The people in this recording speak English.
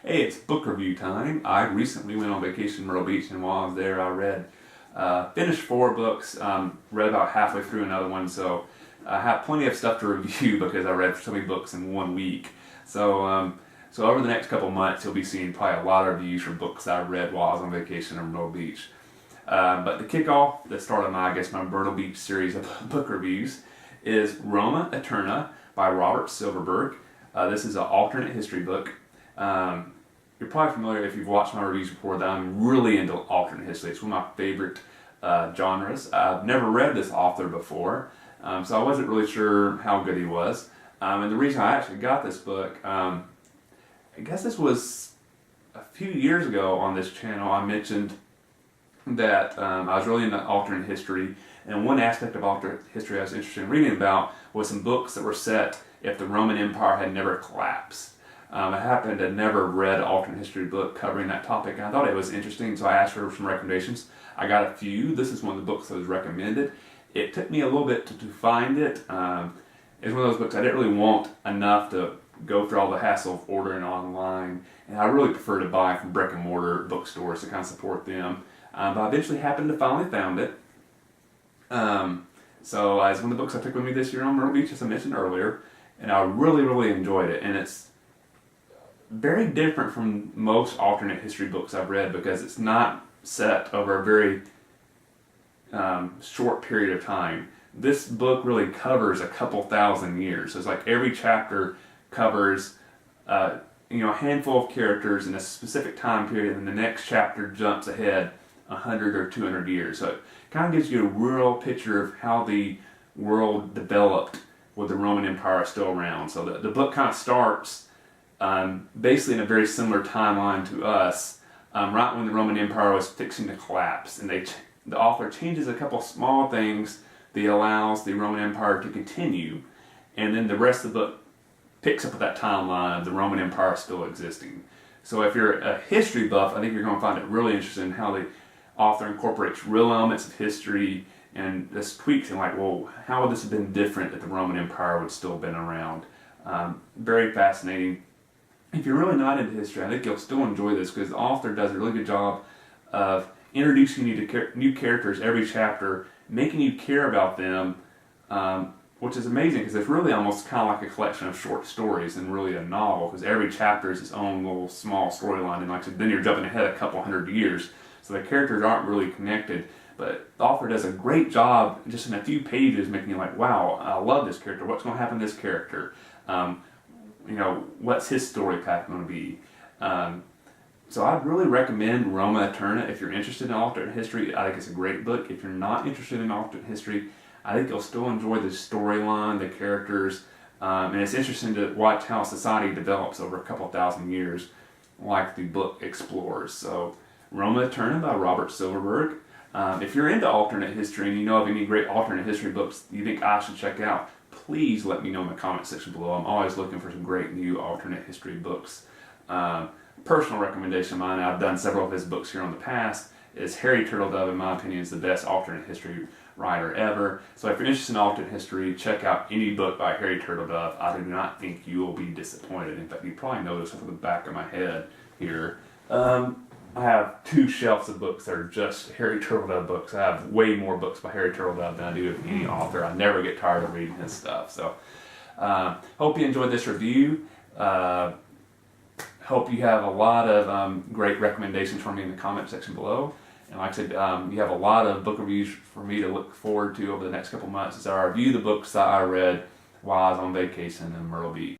Hey, it's book review time. I recently went on vacation in Myrtle Beach, and while I was there, I finished 4 books, read about halfway through another one, so I have plenty of stuff to review because I read so many books in 1 week. So over the next couple months, you'll be seeing probably a lot of reviews for books I read while I was on vacation in Myrtle Beach. But the kickoff, the start of my Myrtle Beach series of book reviews, is Roma Eterna by Robert Silverberg. This is an alternate history book. You're probably familiar if you've watched my reviews before that I'm really into alternate history. It's one of my favorite genres. I've never read this author before, so I wasn't really sure how good he was. And the reason I actually got this book, I guess this was a few years ago on this channel. I mentioned that I was really into alternate history, and one aspect of alternate history I was interested in reading about was some books that were set if the Roman Empire had never collapsed. I happened to never read an alternate history book covering that topic, and I thought it was interesting, so I asked for some recommendations. I got a few. This is one of the books that was recommended. It took me a little bit to find it. It's one of those books I didn't really want enough to go through all the hassle of ordering online, and I really prefer to buy from brick and mortar bookstores to kind of support them. But I eventually happened to finally found it. So it's one of the books I took with me this year on Myrtle Beach, as I mentioned earlier, and I really enjoyed it. And it's very different from most alternate history books I've read because it's not set over a very short period of time. This book really covers a couple thousand years. So it's like every chapter covers a handful of characters in a specific time period, and the next chapter jumps ahead 100 or 200 years. So it kind of gives you a real picture of how the world developed with the Roman Empire still around. So the book kind of starts basically in a very similar timeline to us, right when the Roman Empire was fixing to collapse, and the author changes a couple small things that allows the Roman Empire to continue, and then the rest of the book picks up with that timeline of the Roman Empire still existing. So if you're a history buff, I think you're going to find it really interesting how the author incorporates real elements of history and just tweaks and like, well, how would this have been different if the Roman Empire would still have been around? Very fascinating. If you're really not into history, I think you'll still enjoy this because the author does a really good job of introducing you to new characters every chapter, making you care about them, which is amazing because it's really almost kind of like a collection of short stories and really a novel, because every chapter is its own little small storyline, and like I said, then you're jumping ahead a couple hundred years, so the characters aren't really connected. But the author does a great job just in a few pages making you like, wow, I love this character. What's going to happen to this character? What's his story path going to be? So I'd really recommend Roma Eterna if you're interested in alternate history. I think it's a great book. If you're not interested in alternate history, I think you'll still enjoy the storyline, the characters, and it's interesting to watch how society develops over a couple thousand years, like the book explores. So Roma Eterna by Robert Silverberg. If you're into alternate history and you know of any great alternate history books you think I should check out, please let me know in the comment section below. I'm always looking for some great new alternate history books. Personal recommendation of mine, I've done several of his books here in the past, is Harry Turtledove, in my opinion, is the best alternate history writer ever. So if you're interested in alternate history, check out any book by Harry Turtledove. I do not think you will be disappointed. In fact, you probably notice from the back of my head here. I have 2 shelves of books that are just Harry Turtledove books. I have way more books by Harry Turtledove than I do of any author. I never get tired of reading his stuff. So, hope you enjoyed this review. Hope you have a lot of great recommendations for me in the comment section below. And like I said, you have a lot of book reviews for me to look forward to over the next couple months as I review the books that I read while I was on vacation in Myrtle Beach.